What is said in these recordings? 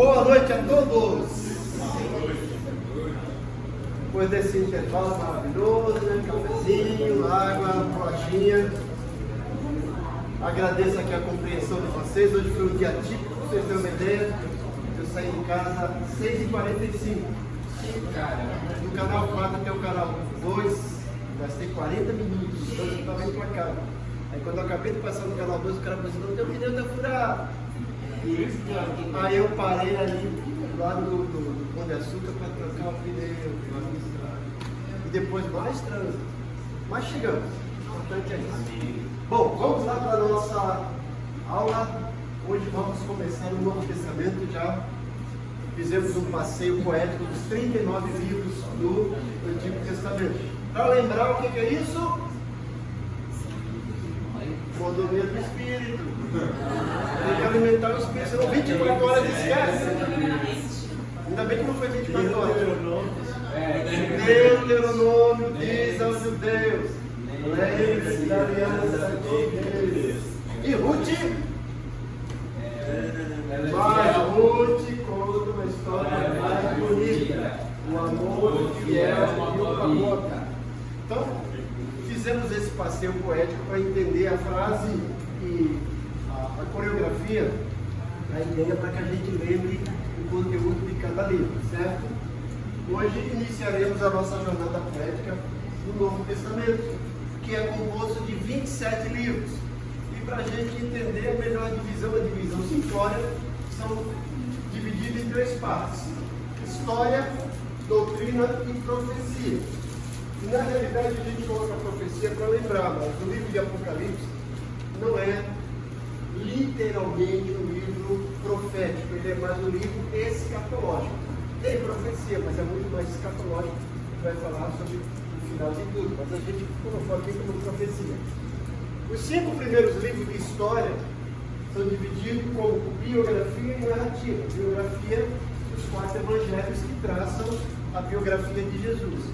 Boa noite a todos. Depois desse intervalo maravilhoso, né? Cafezinho, água, bolachinha. Agradeço aqui a compreensão de vocês. Hoje foi um dia típico, para vocês terem uma ideia. Eu saí de casa às 6h45. Do canal 4 até o canal 2, gastei 40 minutos. Então eu estava indo para cá. Aí quando eu acabei de passar no canal 2, o cara falou assim: não, teu pneu está furado. Aí eu parei ali, lá no Pão de Açúcar, para trocar o pneu. E depois mais trânsito. Mas chegamos. O importante é isso. Bom, vamos lá para a nossa aula. Hoje vamos começar o Novo Testamento. Já fizemos um passeio poético dos 39 livros do Antigo Testamento. Para lembrar o que é isso? Mordomia do Espírito. Tem que alimentar o Espírito, senão 24 horas esquece. Ainda bem que não foi 24 horas. Deuteronômio diz aos judeus: lembre-se da aliança de Deus. E Ruth? Mas Ruth conta uma história mais bonita. O amor fiel e o amor. Então, fizemos esse passeio poético para entender a frase e a coreografia, a ideia para que a gente lembre o conteúdo de cada livro, certo? Hoje iniciaremos a nossa jornada poética no Novo Testamento, que é composto de 27 livros. E para a gente entender melhor a divisão simplória, são divididas em 3 partes: história, doutrina e profecia. E na realidade a gente coloca a profecia para lembrar, mas o livro de Apocalipse não é literalmente um livro profético, ele é mais um livro escatológico. Tem profecia, mas é muito mais escatológico, que vai falar sobre o final de tudo, mas a gente colocou aqui como profecia. Os 5 primeiros livros de história são divididos como biografia e narrativa. Biografia, os 4 evangelhos que traçam a biografia de Jesus.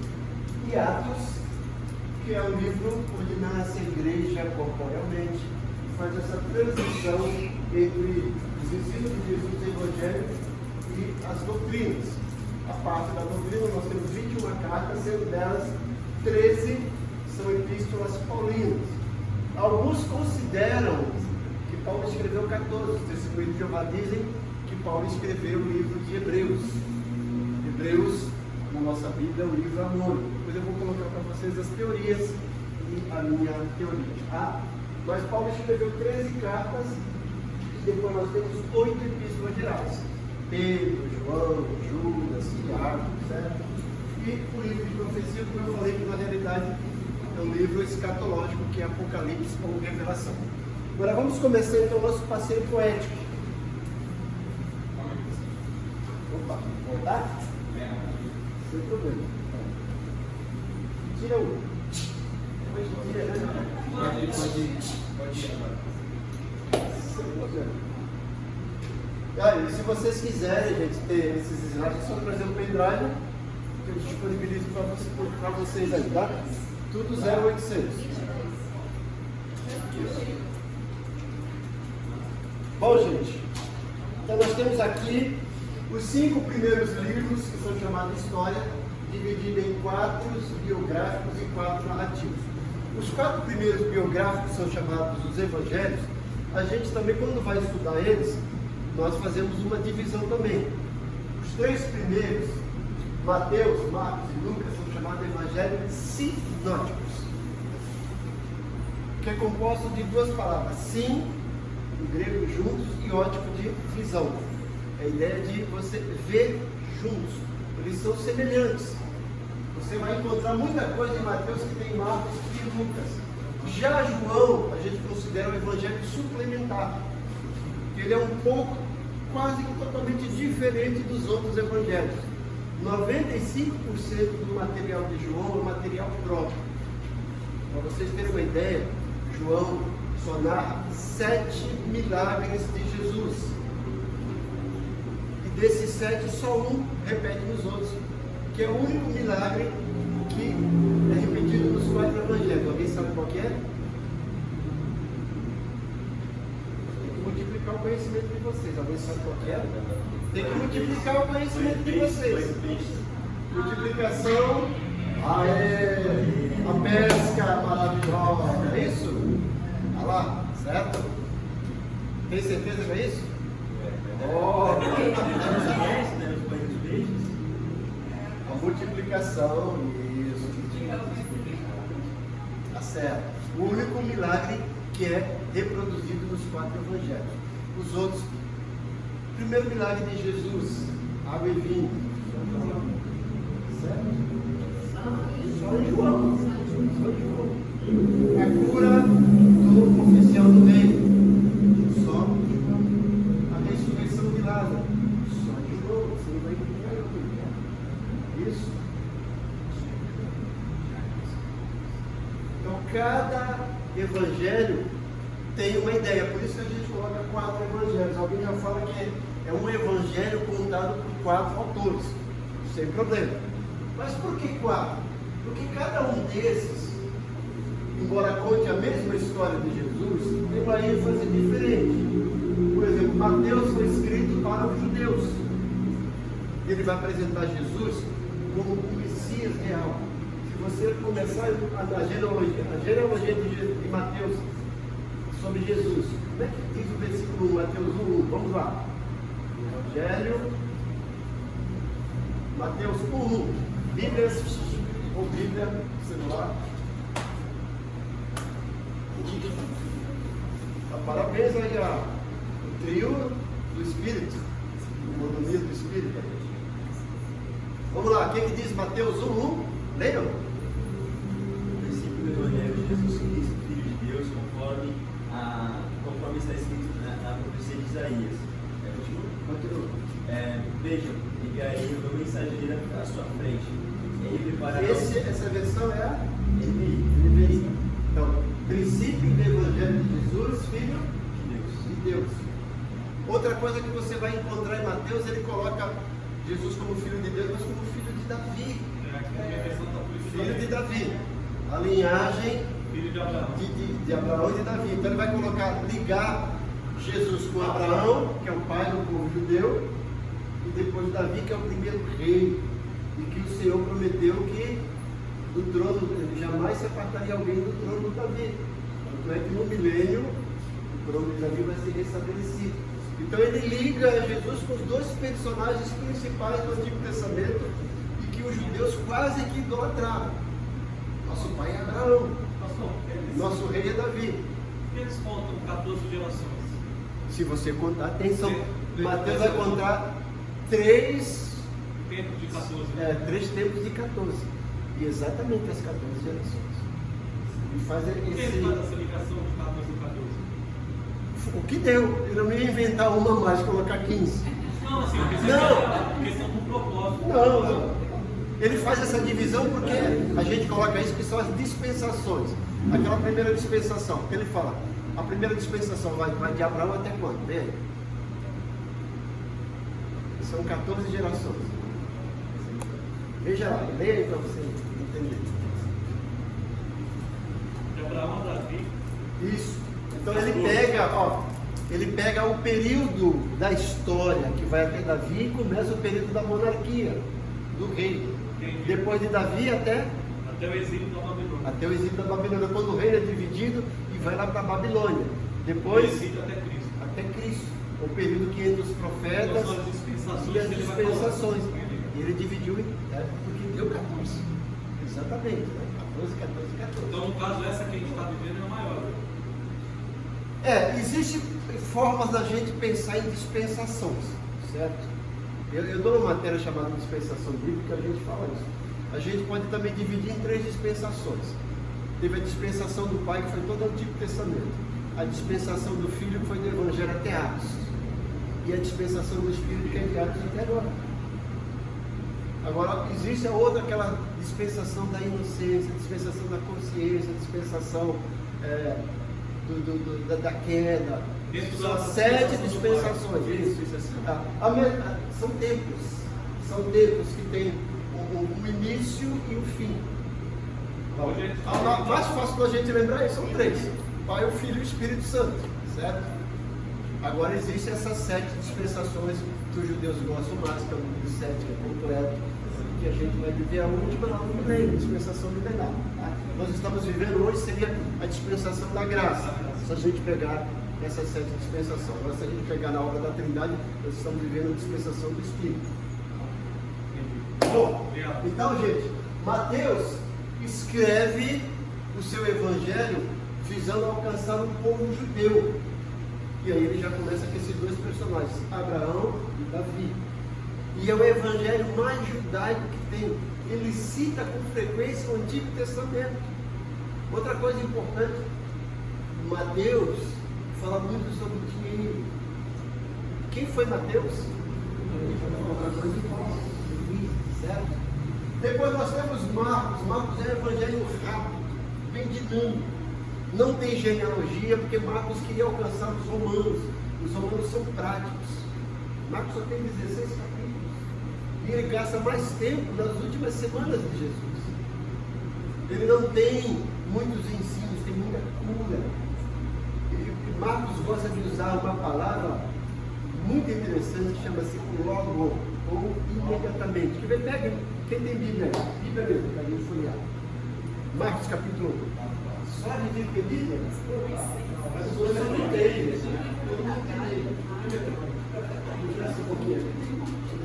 E Atos, que é o livro onde nasce a igreja corporealmente, faz essa transição entre os ensinos de Jesus do Evangelho e as doutrinas. A parte da doutrina, nós temos 21 cartas, sendo delas 13 são epístolas paulinas. Alguns consideram que Paulo escreveu 14, os testemunhos de Jeová dizem que Paulo escreveu o livro de Hebreus. Hebreus, na nossa Bíblia, é um livro anônimo. Depois eu vou colocar para vocês as teorias e a minha teoria. Mas Paulo escreveu 13 cartas e depois nós temos 8 epístolas gerais. Pedro, João, Judas, Tiago, certo? E o livro de profecia, como eu falei, que na realidade é um livro escatológico, que é Apocalipse ou Revelação. Agora vamos começar então o nosso passeio poético. Opa, voltar? Sem problema. Tira um. Pode chamar. Sem problema. E se vocês quiserem, gente, ter esses slides, é só trazer um pendrive que eu disponibilizo para vocês aí, tá? Tudo 0800. Bom, gente, então nós temos aqui os 5 primeiros livros, que são chamados História, divididos em 4 biográficos e 4 narrativos. Os 4 primeiros biográficos são chamados os Evangelhos. A gente também, quando vai estudar eles, nós fazemos uma divisão também. Os 3 primeiros, Mateus, Marcos e Lucas, são chamados Evangelhos sinóticos, que é composto de 2 palavras: sim, em grego juntos, e ótico de visão. É a ideia de você ver juntos. Eles são semelhantes. Você vai encontrar muita coisa em Mateus que tem em Marcos e Lucas. Já João, a gente considera um evangelho suplementar. Ele é um pouco, quase que totalmente diferente dos outros evangelhos. 95% do material de João é material próprio. Para vocês terem uma ideia, João só narra 7 milagres de Jesus. E desses 7, só um repete nos outros, que é o único milagre que é repetido nos 4 evangelhos. Alguém sabe qual que é? Tem que multiplicar o conhecimento de vocês. Alguém sabe qual que é? Tem que multiplicar o conhecimento de vocês. Multiplicação, a pesca maravilhosa, é isso? Olha lá, certo? Tem certeza que é isso? A multiplicação, isso. Tá certo. O único milagre que é reproduzido nos 4 evangelhos. Os outros, primeiro milagre de Jesus, água e vinho. Certo? Só em João. A cura do oficial do reino. Só a ressurreição de Lázaro. Só em João. Você não vai entender. Isso. Então cada evangelho tem uma ideia, por isso que a gente coloca 4 evangelhos. Alguém já fala que é um evangelho contado por 4 autores, sem problema. Mas por que 4? Porque cada um desses, embora conte a mesma história de Jesus, tem uma ênfase diferente. Por exemplo, Mateus foi escrito para os judeus. Ele vai apresentar Jesus como o Messias real. Se você começar a genealogia de Mateus sobre Jesus, como é que diz o versículo 1, Mateus 1? Vamos lá. Evangelho, Mateus 1, Bíblias, ou Bíblia, celular. Parabéns aí o trio do Espírito, o monomia do Espírito. Vamos lá, o que diz Mateus 1? Leiam. O princípio do Evangelho de Jesus Cristo, Filho de Deus, conforme está escrito na profecia de Isaías. Continua. Vejam, enviarei o meu mensageiro à sua frente. Ele preparará. Essa versão é a NVI. Então, princípio do Evangelho de Jesus, Filho de Deus. Outra coisa que você vai encontrar em Mateus, ele coloca Jesus como Filho de Deus, mas como Filho de Davi. Filho de Davi. A linhagem de Abraão e de Davi. Então ele vai ligar Jesus com Abraão, que é o pai do povo judeu, e depois Davi, que é o primeiro rei, e que o Senhor prometeu que do trono, ele jamais se apartaria alguém do trono de Davi. Tanto é que no milênio o trono de Davi vai ser restabelecido. Então ele liga Jesus com os 2 personagens principais do Antigo Testamento e que os judeus quase que idolatravam. Nosso pai é Abraão, nosso rei é Davi. Eles contam 14 gerações. Se você contar, atenção, Mateus vai contar 3 tempos de 14. 3 tempos de 14. E exatamente as 14 gerações. E faz Por que ele faz essa ligação de 14 e 14? O que deu? Ele não ia inventar uma mais, colocar 15. Não, assim, questão do propósito. Não. Ele faz essa divisão porque a gente coloca isso que são as dispensações. Aquela primeira dispensação, que ele fala, a primeira dispensação vai de Abraão até quando? Vê aí. São 14 gerações. Veja lá, leia aí para você entender. De Abraão a Davi. Isso. Então ele pega o período da história que vai até Davi e começa o período da monarquia, do rei. Depois de Davi até o exílio da Babilônia. Até o exílio da Babilônia, quando o reino é dividido e vai lá para a Babilônia. Depois, o exílio até Cristo. O período que entre os profetas então, as e as dispensações. E ele dividiu, porque deu 14. Exatamente, né? 14. Então, no caso, essa que a gente está vivendo é a maior. Existem formas da gente pensar em dispensações, certo? Eu dou uma matéria chamada dispensação bíblica, a gente fala isso. A gente pode também dividir em 3 dispensações. Teve a dispensação do Pai, que foi todo o Antigo Testamento. A dispensação do Filho, que foi do Evangelho até Atos. E a dispensação do Espírito, que é de Atos até agora. Agora, existe a outra, aquela dispensação da inocência, dispensação da consciência, dispensação da queda. São 7 dispensações. São tempos. São tempos que tem o início e o fim. Mais fácil da gente lembrar isso são 3: o Pai, o Filho e o Espírito Santo, certo? Agora existem essas 7 dispensações que os judeus gostam mais, que é o número 7, que é completo, que a gente vai viver a última lá no milênio, dispensação milenar. Tá? Nós estamos vivendo hoje, seria a dispensação da graça, se a gente pegar essas 7 dispensações. Agora, se a gente pegar na obra da Trindade, nós estamos vivendo a dispensação do Espírito. Bom, então, gente, Mateus escreve o seu evangelho visando alcançar um povo judeu. E aí ele já começa com esses 2 personagens, Abraão e Davi. E é o evangelho mais judaico que tem. Ele cita com frequência o Antigo Testamento. Outra coisa importante, Mateus fala muito sobre dinheiro. Quem foi Mateus? Certo? Depois nós temos Marcos. Marcos é um evangelho rápido, bem dinâmico. Não tem genealogia, porque Marcos queria alcançar os romanos. Os romanos são práticos. Marcos só tem 16 capítulos. E ele gasta mais tempo nas últimas semanas de Jesus. Ele não tem muitos ensinos, tem muita cura. E Marcos gosta de usar uma palavra muito interessante que chama-se logo, ou imediatamente. Quem tem Bíblia? Bíblia mesmo, para mim folhear. Marcos capítulo 1. Só de vir que Bíblia? Mas hoje eu não tenho. Eu não tenho.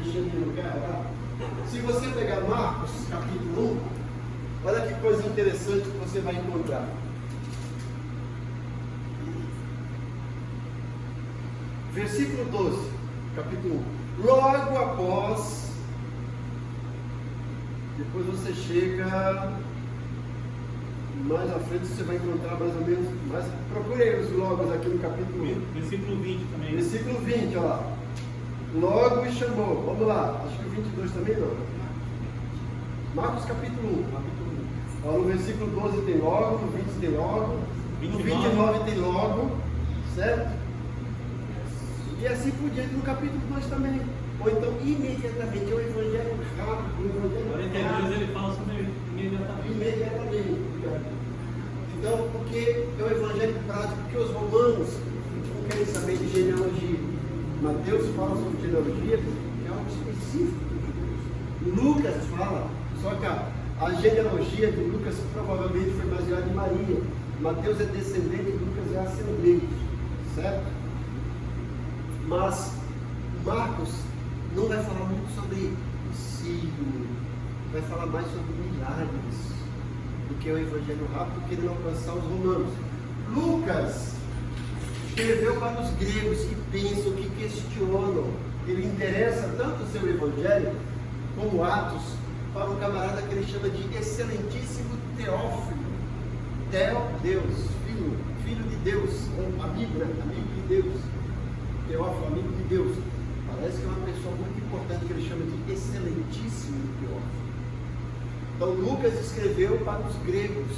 Deixa eu ver lugar lá. Se você pegar Marcos capítulo 1, olha que coisa interessante que você vai encontrar. Versículo 12, capítulo 1. Logo após, depois você chega mais à frente, você vai encontrar mais ou menos, mas procure aí os logos aqui no capítulo 1. Versículo 20 também. Versículo 20, olha lá. Logo chamou, vamos lá, acho que o 22 também não. Marcos capítulo 1. Olha, no versículo 12 tem logo, no 20 tem logo, no 29 tem logo, certo? E assim por diante no capítulo 2 também. Ou então, imediatamente, é o evangelho rápido, o evangelho 42 ele fala sobre imediatamente. Imediatamente. Então, porque é o evangelho prático, porque os romanos não querem saber de genealogia. Mateus fala sobre genealogia, é algo específico. Lucas fala, só que a genealogia de Lucas provavelmente foi baseada em Maria. Mateus é descendente, Lucas é ascendente, certo? Mas Marcos não vai falar muito sobre signo, vai falar mais sobre milagres, do que o evangelho rápido, querendo alcançar os romanos. Lucas escreveu para os gregos que pensam, que questionam. Ele interessa tanto o seu evangelho como Atos para um camarada que ele chama de excelentíssimo Teófilo. Deus, filho de Deus, amigo, né? Amigo de Deus. Teófilo, amigo de Deus. Parece que é uma pessoa muito importante que ele chama de excelentíssimo Teófilo. Então Lucas escreveu para os gregos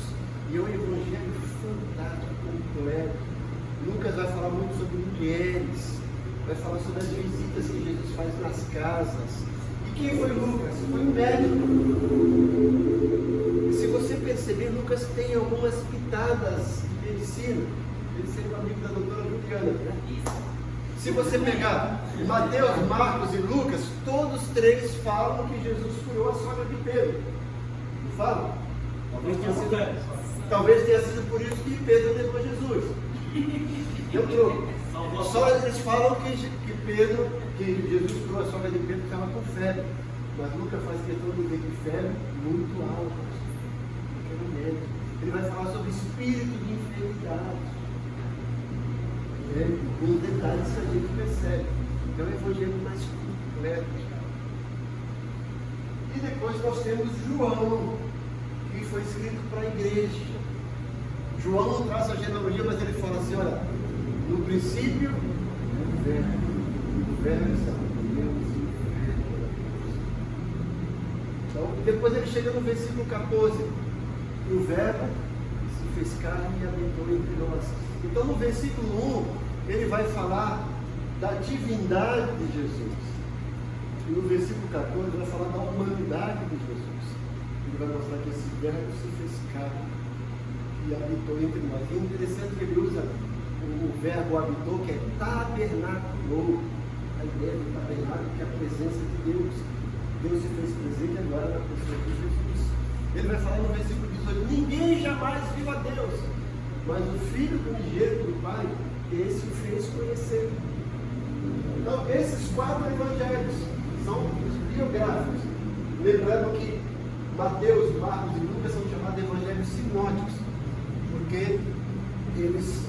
e é um evangelho fantástico, completo. Lucas vai falar muito sobre mulheres, vai falar sobre as visitas que Jesus faz nas casas. E quem foi Lucas? Foi um médico. E se você perceber, Lucas tem algumas pitadas de medicina. Ele sempre amigo da doutora Juliana, né? Se você pegar Mateus, Marcos e Lucas, todos 3 falam que Jesus curou a sogra de Pedro. Não falam? Talvez tenha sido por isso que Pedro levou Jesus. Entrou. Só eles falam que Jesus curou a sogra de Pedro que estava com febre. Mas Lucas faz questão de dizer que febre muito alta. Ele vai falar sobre espírito de enfermidade. Os detalhes que a gente percebe. É o evangelho mais completo. E depois nós temos João, que foi escrito para a igreja. João não traz a genealogia, mas ele fala assim: olha, no princípio, o verbo estava com Deus e o verbo era Deus. Então, depois ele chega no versículo 14: e o verbo se fez carne e habitou entre nós. Então, no versículo 1, ele vai falar da divindade de Jesus. E no versículo 14, ele vai falar da humanidade de Jesus. Ele vai mostrar que esse verbo se fez carne e habitou entre nós. E é interessante que ele usa o verbo habitou, que é tabernaculou. A ideia do tabernáculo, que é a presença de Deus. Deus se fez presente agora na pessoa de Jesus. Ele vai falar no versículo 18: ninguém jamais viu a Deus, mas o Filho unigênito do Pai, esse o fez conhecer. Então, esses 4 evangelhos são os biográficos. Lembrando que Mateus, Marcos e Lucas são chamados de evangelhos sinóticos, porque eles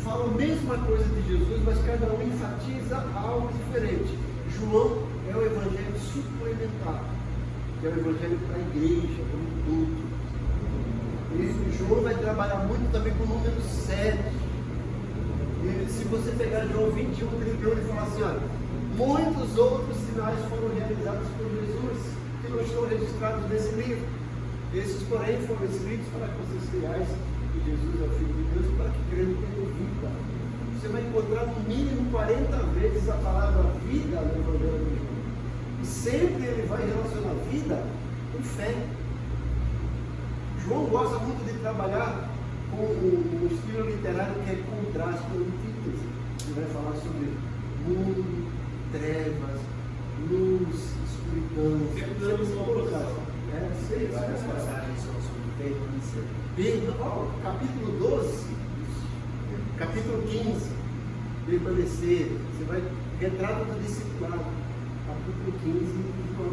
falam a mesma coisa de Jesus, mas cada um enfatiza algo diferente. João é o evangelho suplementar, que é o evangelho para a igreja, como um todo. E João vai trabalhar muito também com o número 7. E se você pegar João 21, 31, ele fala assim: olha, muitos outros sinais foram realizados por Jesus, que não estão registrados nesse livro. Esses, porém, foram escritos para que vocês creiais que Jesus é o Filho de Deus, para que crendo tenham vida. Você vai encontrar no mínimo 40 vezes a palavra vida no Evangelho de João. E sempre ele vai relacionar vida com fé. João gosta muito de trabalhar com um estilo literário que é contraste, com antítese. Ele vai falar sobre mundo, trevas, luz, escuridão. Várias passagens são sobre permanecer. Capítulo 12, capítulo 15, permanecer. Você vai retrato do discipulado. Capítulo 15, com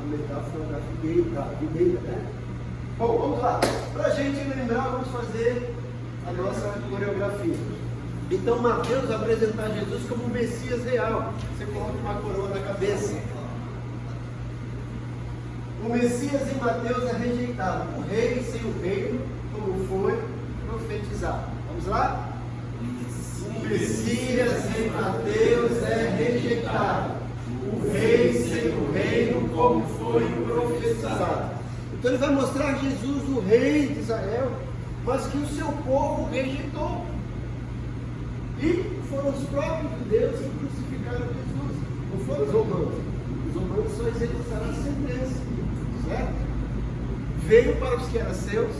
a metáfora da videira, né? Bom, vamos lá. Para a gente lembrar, vamos fazer a nossa coreografia. Então, Mateus vai apresentar Jesus como o Messias real. Você coloca uma coroa na cabeça. O Messias em Mateus é rejeitado. O rei sem o reino, como foi profetizado. Vamos lá? O Messias em Mateus é rejeitado. O rei sem o reino, como foi profetizado. Então ele vai mostrar Jesus, o rei de Israel, mas que o seu povo rejeitou. E foram os próprios judeus que crucificaram Jesus. Não foram os romanos. Os romanos só executaram a sentença. Certo? Veio para os que eram seus,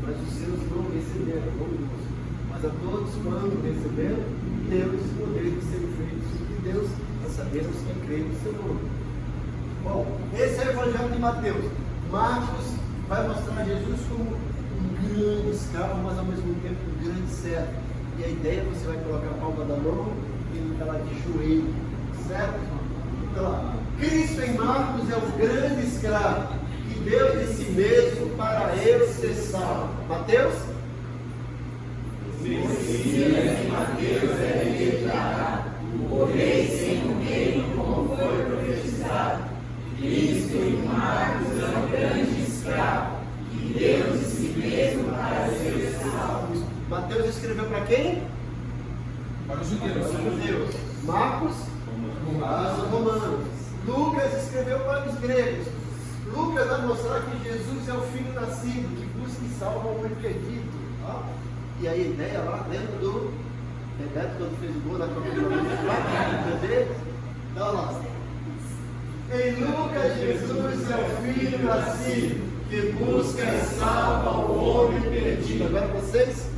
mas os seus não receberam. Mas a todos quando receberam, Deus o poder de serem feitos de Deus, a saber os que creem no seu nome. Bom, esse é o Evangelho de Mateus. Marcos vai mostrar Jesus como um grande escravo, mas ao mesmo tempo um grande servo. E a ideia é que você vai colocar a palma da mão e ele está lá de joelho, certo? Então, Cristo em Marcos é o grande escravo que deu de si mesmo para eu ser salvo. Mateus? Messias em Mateus é rejeitado, o rei sem o reino, como foi profetizado. Cristo em Marcos é o grande escravo que deu de si mesmo para ser salvo. Mateus escreveu para quem? Para os judeus. Para os judeus. Marcos? Para os romanos. Lucas escreveu para os gregos. Lucas vai mostrar que Jesus é o Filho nascido, que busca e salva o homem perdido. E a ideia lá, lembra do Bebeto quando fez o gol da Copa do Mundo? Então lá. Em Lucas, Jesus é o Filho nascido, que busca e salva o homem perdido. Agora vocês?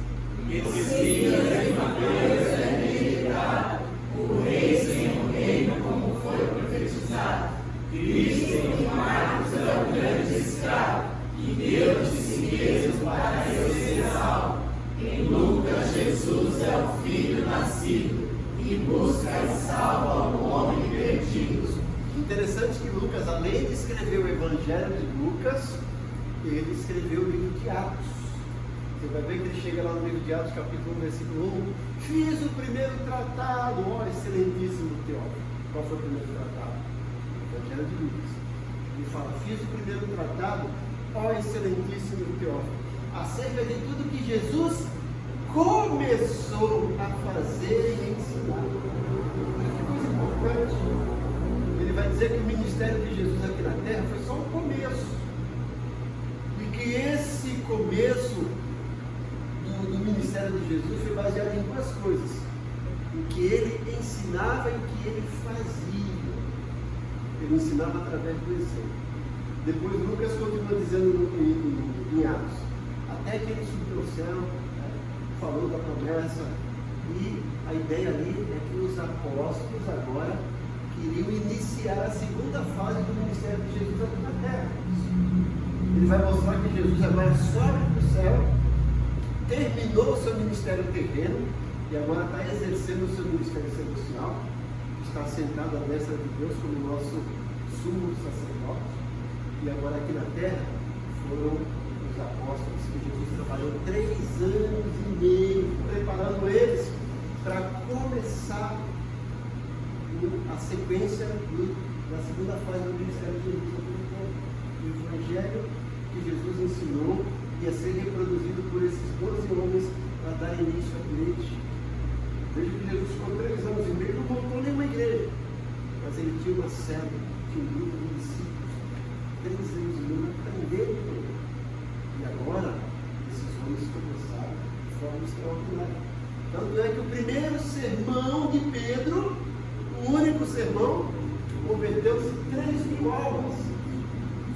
Messias em Mateus é rejeitado, o rei sem o reino, como foi profetizado. Cristo em Marcos é o grande escravo, que deu de si mesmo para eu ser salvo. Em Lucas, Jesus é o Filho nascido, que busca e salva o homem perdido. Interessante que Lucas, além de escrever o Evangelho de Lucas, ele escreveu o livro de Atos. Você vai ver que ele chega lá no livro de Atos, capítulo 1, versículo 1. Fiz o primeiro tratado, ó excelentíssimo teólogo. Qual foi o primeiro tratado? O Evangelho de Lucas. Ele fala, fiz o primeiro tratado, ó excelentíssimo teólogo, acerca de tudo que Jesus começou a fazer e ensinar. Que coisa importante. Ele vai dizer que o ministério de Jesus aqui na terra foi só um começo. E que esse começo do ministério de Jesus foi baseado em duas coisas: em que ele ensinava e em que ele fazia. Ele ensinava através do exemplo. Depois Lucas continua dizendo em Atos, até que ele subiu ao céu, falou da promessa E a ideia ali é que os apóstolos agora queriam iniciar a segunda fase do ministério de Jesus aqui na terra. Ele vai mostrar que Jesus agora sobe para o céu, terminou o seu ministério terreno e agora está exercendo o seu ministério celestial, está sentado à destra de Deus como nosso sumo sacerdote. E agora aqui na terra foram os apóstolos que Jesus trabalhou 3 anos e meio preparando eles para começar a sequência da segunda fase do ministério de Jesus. O evangelho que Jesus ensinou ia ser reproduzido por esses 12 homens para dar início à igreja. Veja que Jesus ficou 3 anos e meio, não montou nenhuma igreja, mas ele tinha uma célula, tinha um grupo de discípulos, 3 anos e meio aprendendo com ele. E agora, esses homens começaram de forma extraordinária. Tanto é que o primeiro sermão de Pedro, o único sermão, converteu-se 3.000 almas.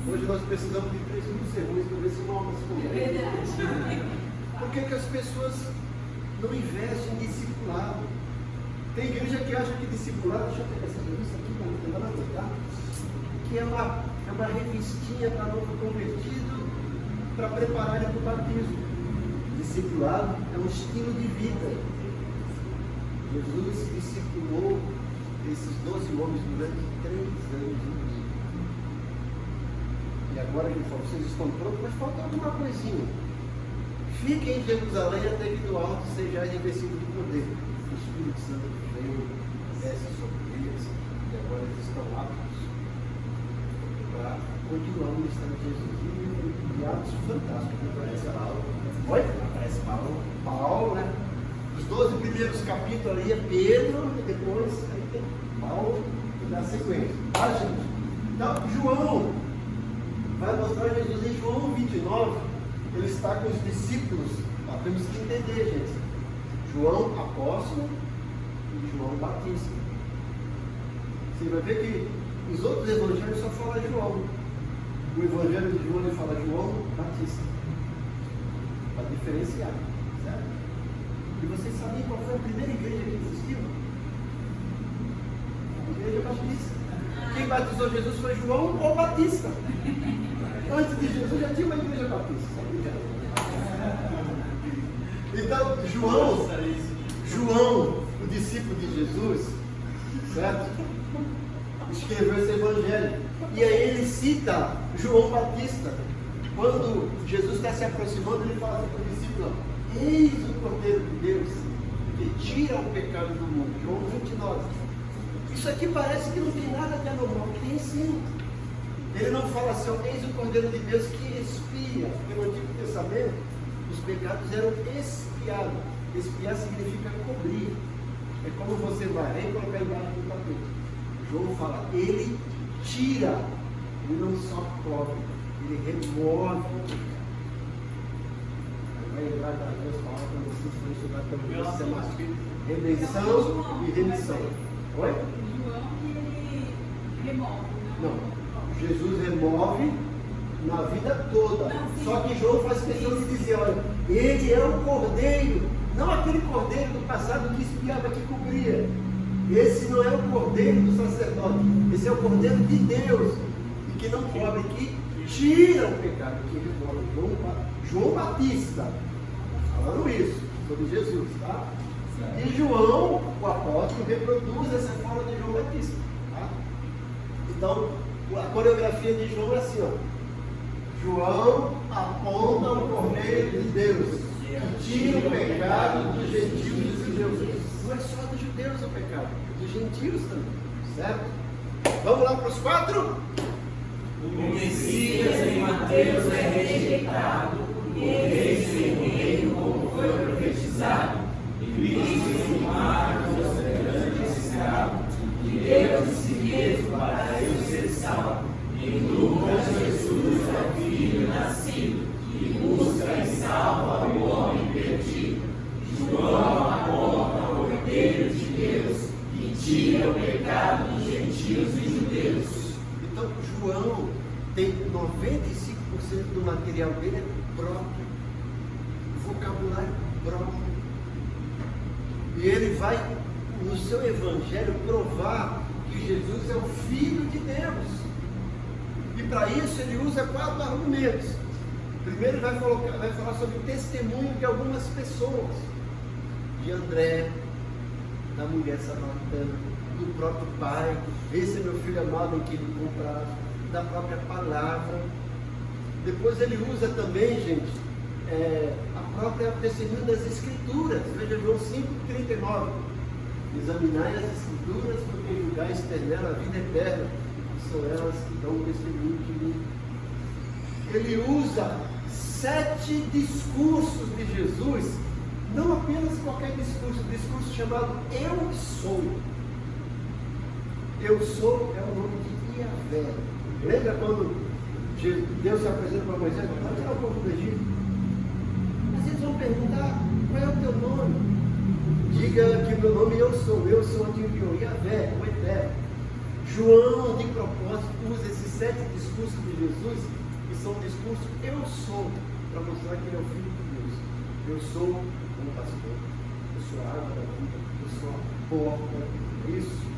Hoje nós precisamos de 3.000 sermões para ver se uma alma se converte. Por que as pessoas não investem em discipulado? Tem igreja que acha que discipulado, deixa eu pegar essa revista aqui para não ter nada, tá? Que é uma revistinha para novo convertido, para preparar ele para o batismo. Discipulado é um estilo de vida. Jesus discipulou esses 12 homens durante 3 anos e meio. E agora ele falou, vocês estão prontos, mas falta alguma coisinha. Fiquem em Jerusalém até que do alto sejais revestidos de poder. O Espírito Santo veio, desce sobre eles, e agora eles estão aptos para continuar o ministério de Jesus. E atos fantásticos. Aparece Paulo. Oi? Aparece Paulo, né? Os 12 primeiros capítulos ali é Pedro, e depois aí tem Paulo, que dá sequência. Tá, gente? Então, João vai mostrar Jesus em João 29. Ele está com os discípulos. Nós temos que entender, gente. João apóstolo e João Batista. Você vai ver que os outros evangelhos só falam João. O evangelho de João ele fala João Batista. Para diferenciar. Certo? E vocês sabem qual foi a primeira igreja que existiu? A igreja Batista. Quem batizou Jesus foi João ou Batista. Antes de Jesus já tinha uma igreja batista. Então, João, o discípulo de Jesus, certo? Escreveu esse evangelho. E aí ele cita João Batista. Quando Jesus está se aproximando, ele fala para o discípulo: eis o Cordeiro de Deus que tira o pecado do mundo. João 29. Isso aqui parece que não tem nada de anormal. Tem sim. Ele não fala assim, eis o Cordeiro de Deus que expia, porque no Antigo Testamento os pecados eram expiados. Expiar significa cobrir. É como você vai e colocar embaixo do tapete. João fala, ele tira, ele não só cobre, ele remove o pecado. Vai lembrar das duas palavras quando vocês vão estudar também o sistema redenção e remissão. Oi? João que ele remove. Não. Jesus remove na vida toda. Só que João faz questão de dizer, olha, ele é o cordeiro, não aquele cordeiro do passado que espiava, que cobria. Esse não é o cordeiro do sacerdote, esse é o cordeiro de Deus, e que não cobre, que tira o pecado, que remove. João Batista, falando isso, sobre Jesus, tá? E João, o apóstolo, reproduz essa fala de João Batista, tá? Então, a coreografia de João é assim, ó. João aponta o Cordeiro de Deus, que tira o pecado dos gentios e dos judeus. Não é só dos judeus o pecado, dos gentios também, certo? Vamos lá para os 4? O Messias em Mateus é rejeitado, o Rei sem reino como foi profetizado, e Cristo em Marcos é grande escravo, de Deus de si mesmo para eu ser salvo. Em Lucas, Jesus é o Filho nascido, e busca e salva o homem perdido. João aponta o Cordeiro de Deus, que tira o pecado dos gentios e judeus. Então, João tem 95% do material dele é próprio, vocabulário próprio. E ele vai, no seu evangelho, provar que Jesus é o Filho de Deus. E para isso ele usa 4 argumentos. Primeiro ele vai falar sobre o testemunho de algumas pessoas. De André, da mulher samaritana, do próprio pai. Esse é meu filho amado em quem me compraram. Da própria palavra. Depois ele usa também, gente, a própria testemunha das Escrituras. Veja João 5,39. Examinai as Escrituras, porque julgais ter a vida eterna, que são elas que dão o testemunho de mim. Ele usa 7 discursos de Jesus, não apenas qualquer discurso chamado Eu Sou. Eu Sou é o nome de Yahvé. Lembra quando Deus se apresenta para Moisés? Vai tirar o povo do Egito. Mas eles vão perguntar: qual é o teu nome? Diga que o meu nome Eu Sou onde enviou Yahvé, o Eterno. João, de propósito, usa esses 7 discursos de Jesus, que são discursos Eu Sou, para mostrar que ele é o Filho de Deus. Eu sou um pastor, eu sou a água da vida, eu sou a porta, isso.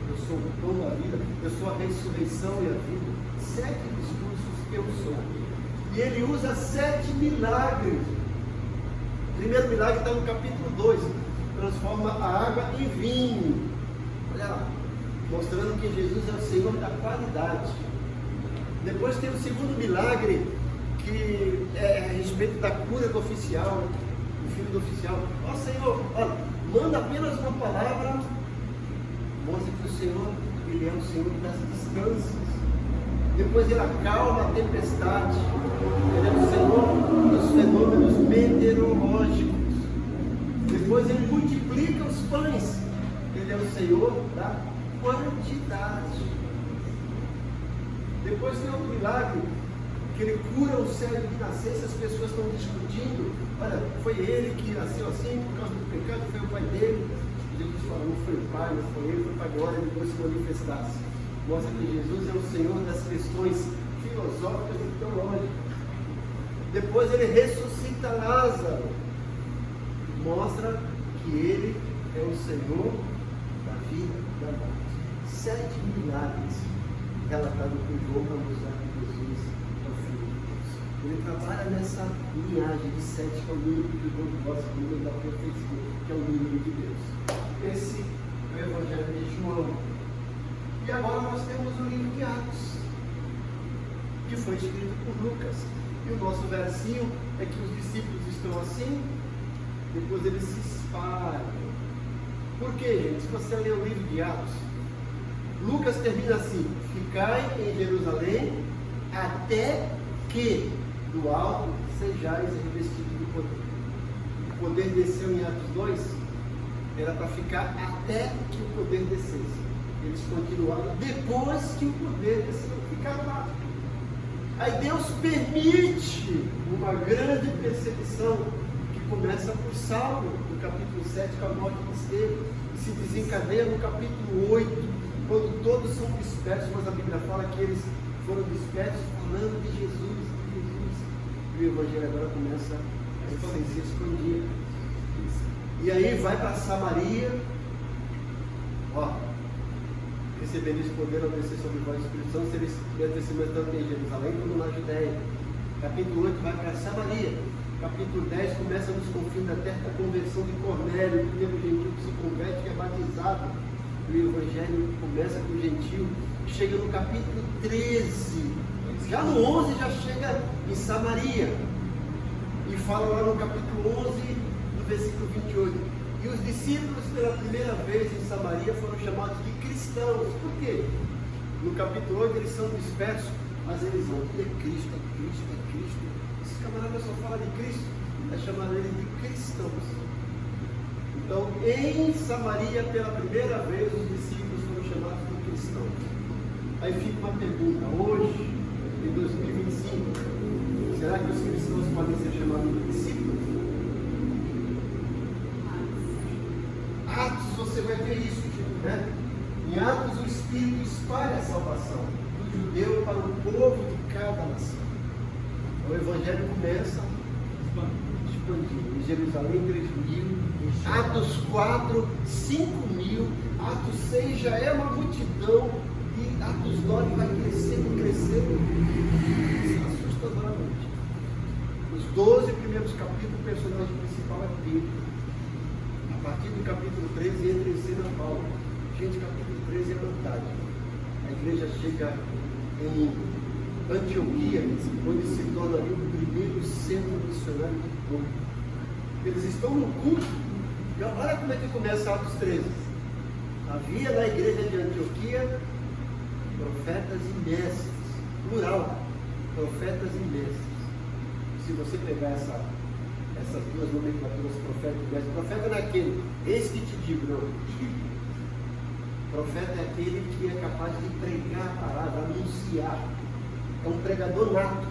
Eu sou o pão da vida, eu sou a ressurreição e a vida. 7 discursos Eu Sou. E ele usa 7 milagres. O primeiro milagre está no capítulo 2. Transforma a água em vinho. Olha lá. Mostrando que Jesus é o Senhor da qualidade. Depois tem o segundo milagre, que é a respeito da cura do oficial, do filho do oficial. Ó Senhor, olha, manda apenas uma palavra. Mostra que o Senhor, Ele é o Senhor das distâncias. Depois Ele acalma a tempestade. Ele é o Senhor dos fenômenos meteorológicos. Depois Ele multiplica os pães. Ele é o Senhor da quantidade. Depois tem outro milagre, que Ele cura o cego de nascença. As pessoas estão discutindo: olha, foi ele que nasceu assim por causa do pecado, foi o pai dele. Jesus fala: não foi o pai, não foi ele, foi para a glória de Deus se manifestasse. Mostra que Jesus é o Senhor das questões filosóficas e teológicas. Depois Ele ressuscita Lázaro. Mostra que Ele é o Senhor da vida, da morte. 7 milagres relatados por João para mostrar que Jesus é o Filho de Deus. Ele trabalha nessa linhagem de 7, que é o número que João gosta, o número da profecia, que é o número de Deus. Esse é o Evangelho de João. E agora nós temos o livro de Atos, que foi escrito por Lucas. E o nosso versinho é que os discípulos estão assim, depois eles se espalham. Por quê, gente? Se você ler o livro de Atos, Lucas termina assim: ficai em Jerusalém até que do alto sejais revestidos do poder. O poder desceu em Atos 2, era para ficar até que o poder descesse. Eles continuaram depois que o poder desceu, ficaram lá. Aí Deus permite uma grande perseguição, que começa por Saulo, no capítulo 7, com a morte de Estevão, e se desencadeia no capítulo 8, quando todos são dispersos, mas a Bíblia fala que eles foram dispersos falando de Jesus. E o Evangelho agora começa a se expandir. E aí vai para Samaria, recebendo esse poder ao descer sobre vós, Espírito Santo, seres meu testemunho tanto em Jerusalém como na Judéia. Capítulo 8 vai para Samaria. Capítulo 10 começa nos confins da terra, a conversão de Cornélio, o primeiro gentil que se converte, que é batizado. E o Evangelho começa com o gentil, chega no capítulo 13. Já no 11 já chega em Samaria. E fala lá no capítulo 11, no versículo 28. E os discípulos, pela primeira vez em Samaria, foram chamados de cristãos. Por quê? No capítulo 8 eles são dispersos, mas eles vão: é Cristo, é Cristo, é Cristo. Esses camaradas só falam de Cristo, é chamar eles de cristãos. Então, em Samaria, pela primeira vez, os discípulos foram chamados de cristãos. Aí fica uma pergunta: hoje, em 2025, será que os cristãos podem ser chamados de discípulos? Atos, você vai ver isso, né? Em Atos, o Espírito espalha a salvação do judeu para o povo de cada nação. O Evangelho começa expandiu. Em Jerusalém, 3.000. Atos 4, 5.000. Atos 6 já é uma multidão. E Atos 9 vai crescendo, crescendo. Assustadoramente. Os 12 primeiros capítulos, o personagem principal é Pedro. A partir do capítulo 13 entra em cena Paulo. Gente, capítulo 13 é metade. A igreja chega em Antioquia, onde se torna ali o primeiro centro missionário do mundo. Eles estão no culto. E olha como é que começa Atos 13. Havia na igreja de Antioquia profetas e mestres, plural, profetas e mestres. Se você pegar essas duas nomenclaturas, profeta e mestre, profeta não é aquele, esse que te digo, não. Profeta é aquele que é capaz de pregar a palavra, anunciar. É um pregador nato.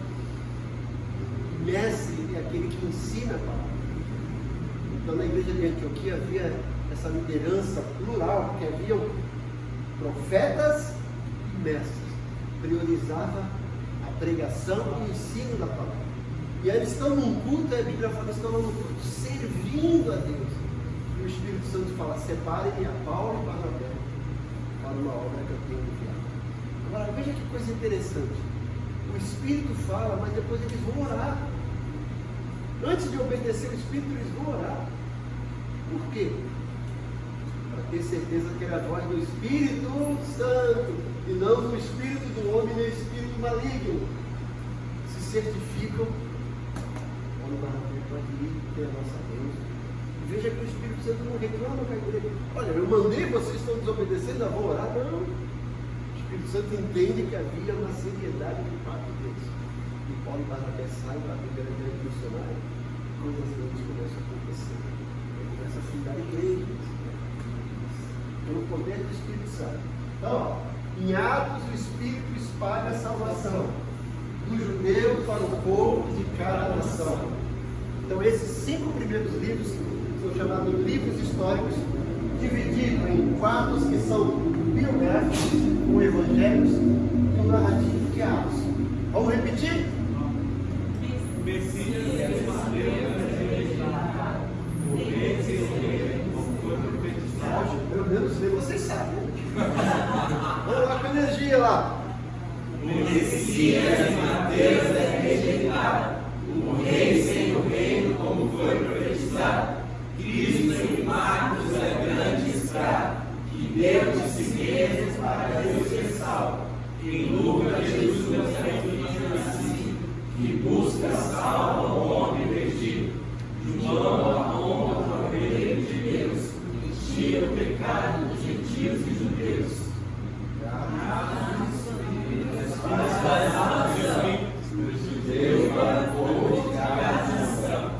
Mestre é aquele que ensina a palavra. Então na igreja de Antioquia havia essa liderança plural, porque haviam profetas e mestres. Priorizava a pregação e o ensino da palavra. E aí eles estão num culto, a Bíblia fala, eles estão num culto servindo a Deus. E o Espírito Santo fala, separem a Paulo e Barnabé para uma obra que eu tenho enviado. Agora veja que coisa interessante. O Espírito fala, mas depois eles vão orar. Antes de obedecer o Espírito, eles vão orar. Por quê? Para ter certeza que era a voz do Espírito Santo e não do espírito do homem nem do espírito maligno. Se certificam, quando Barnabé pode ir ter a nossa bênção. Veja que o Espírito Santo não reclama com a igreja. Olha, eu mandei, vocês estão desobedecendo, eu vou orar. Não. O Espírito Santo entende que havia uma seriedade de parte deles. E Paulo e Barnabé saem para a primeira grande missionária, coisas grandes começam a acontecer. Ele começa a fundar igrejas, pelo poder do Espírito Santo. Então, ó, em Atos, o Espírito espalha a salvação do judeu para o povo de cada nação. Então, esses 5 primeiros livros são chamados livros históricos, divididos em quadros que são biográficos, com evangelhos e um narrativo que é Atos. Vamos repetir? Pelo menos vocês sabem. Vamos lá com energia lá. O Messias em Mateus é rejeitado, o rei sem o reino, como foi profetizado. Cristo em Marcos é grande escravo, que deu de si mesmo para Deus ser salvo. Em Lucas, Jesus é assim, que busca salva o homem perdido. João aponta para o reino de Deus, que tira o pecado dos gentios e judeus.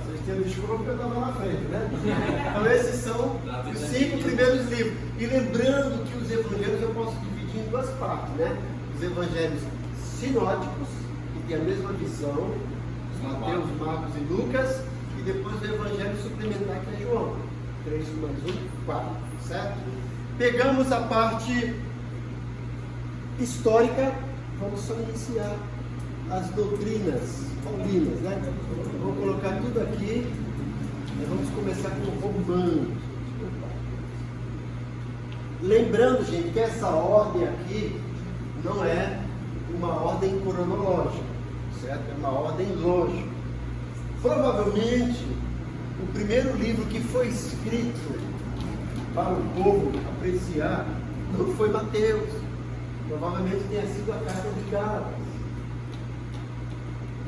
Vocês têm desculpa porque eu estava na frente, né? Então esses são os 5 primeiros livros. E lembrando que os evangelhos eu posso dividir em 2 partes, né? Os evangelhos sinóticos, que tem a mesma visão, Mateus, Marcos e Lucas, e depois o evangelho suplementar, que é João. 3 mais 1, 4, certo? Pegamos a parte histórica, vamos só iniciar as doutrinas paulinas, né? Vamos colocar tudo aqui e vamos começar com Romanos. Lembrando, gente, que essa ordem aqui não é uma ordem cronológica, certo? É uma ordem lógica. Provavelmente, o primeiro livro que foi escrito para o povo apreciar não foi Mateus. Provavelmente tenha sido a carta de Gálatas.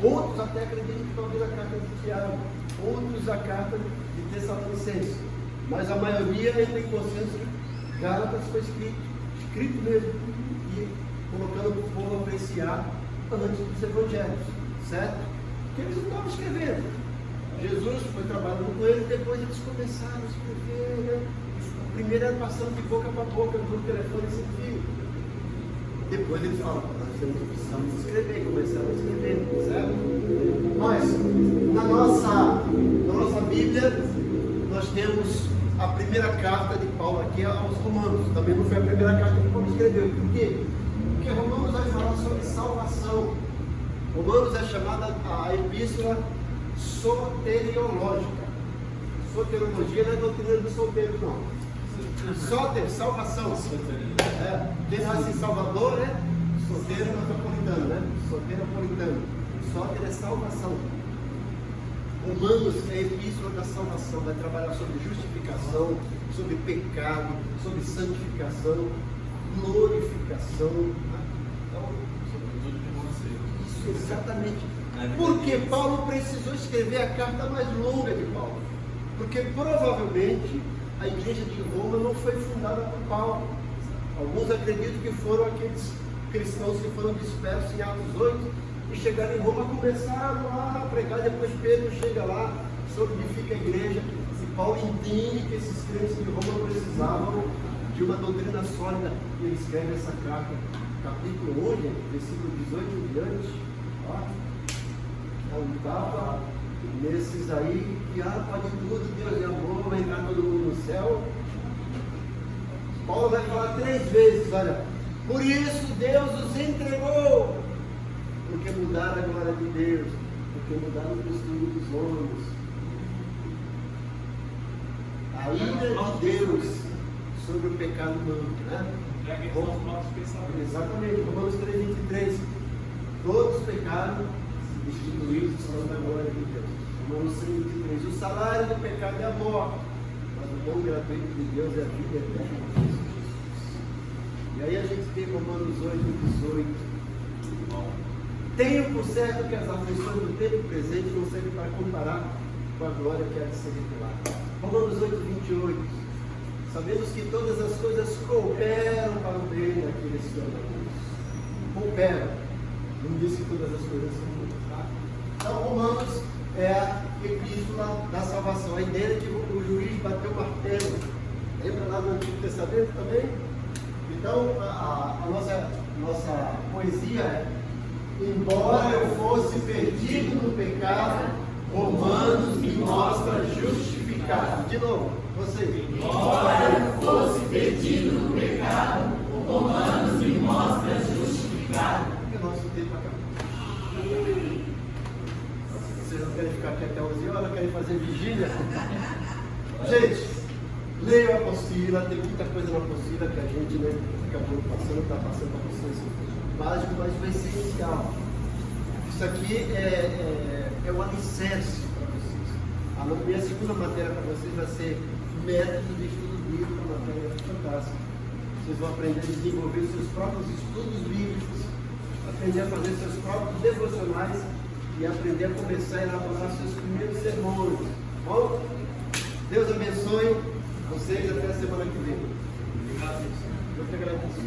Outros até acreditam que talvez a carta de Tiago, outros a carta de Tessalonicenses. Mas a maioria entra em consenso que Gálatas foi escrito mesmo, e colocando para o povo apreciar antes dos evangelhos, certo? Porque eles não estavam escrevendo. Jesus foi trabalhando com eles, depois eles começaram a escrever, né? O primeiro era passando de boca para boca, no telefone sem fio. Depois eles falam, nós precisamos escrever, começaram a escrever, certo? Mas, na nossa Bíblia, nós temos a primeira carta de Paulo aqui aos Romanos. Também não foi a primeira carta que Paulo escreveu. Por quê? Porque Romanos vai falar sobre salvação. Romanos é chamada a epístola soteriológica. Soterologia não é doutrina do solteiro, não. Soter, salvação. Quem nasce em Salvador é solteiro metropolitano, né? Soteropolitano. Soter é salvação. Romanos é a epístola da salvação, vai trabalhar sobre justificação, sobre pecado, sobre santificação, glorificação. Então, isso exatamente. Por que Paulo precisou escrever a carta mais longa de Paulo? Porque provavelmente a igreja de Roma não foi fundada por Paulo. Alguns acreditam que foram aqueles cristãos que foram dispersos em Atos 8 e chegaram em Roma, começaram lá a pregar. Depois Pedro chega lá, solidifica a igreja, e Paulo entende que esses crentes de Roma precisavam de uma doutrina sólida, e ele escreve essa carta, capítulo 11, versículo 18 em diante. Não estava nesses aí que pode tudo, Deus é amor, vai entrar todo mundo no céu. Paulo vai falar 3 vezes, olha, por isso Deus os entregou, porque mudaram a glória de Deus, porque mudaram o costume dos homens. A ira de Deus sobre o pecado humano, né? Exatamente, Romanos 3:23. Todos pecaram, destituídos são da glória de Deus. Romanos 3:23. O salário do pecado é a morte, mas o dom gratuito de Deus é a vida eterna. E aí a gente tem Romanos 8:18. Tenho por certo que as aflições do tempo presente não servem para comparar com a glória que há de ser revelada. Romanos 8:28. Sabemos que todas as coisas cooperam para o bem daqueles que amam Deus. Cooperam. Não diz que todas as coisas são boas, tá? Então, Romanos é a epístola da salvação. A ideia é que o juiz bateu o martelo. Lembra lá no Antigo Testamento também? Então, a nossa poesia é: embora eu fosse perdido no pecado, Romanos me mostra justificado. De novo, vocês. Embora eu fosse perdido no pecado, Romanos me mostra justificado. E o nosso tempo acabou. Vocês não querem ficar aqui até 11 horas, querem fazer vigília? Gente, leiam a apostila, tem muita coisa na apostila que a gente acabou passando, está passando para vocês. Básico, mas vai ser inicial. Isso aqui é um alicerce para vocês. A minha segunda matéria para vocês vai ser método de estudo bíblico, uma matéria fantástica. Vocês vão aprender a desenvolver seus próprios estudos bíblicos, aprender a fazer seus próprios devocionais e aprender a começar a elaborar seus primeiros sermões. Bom? Deus abençoe vocês até a semana que vem. Obrigado. Eu que agradeço.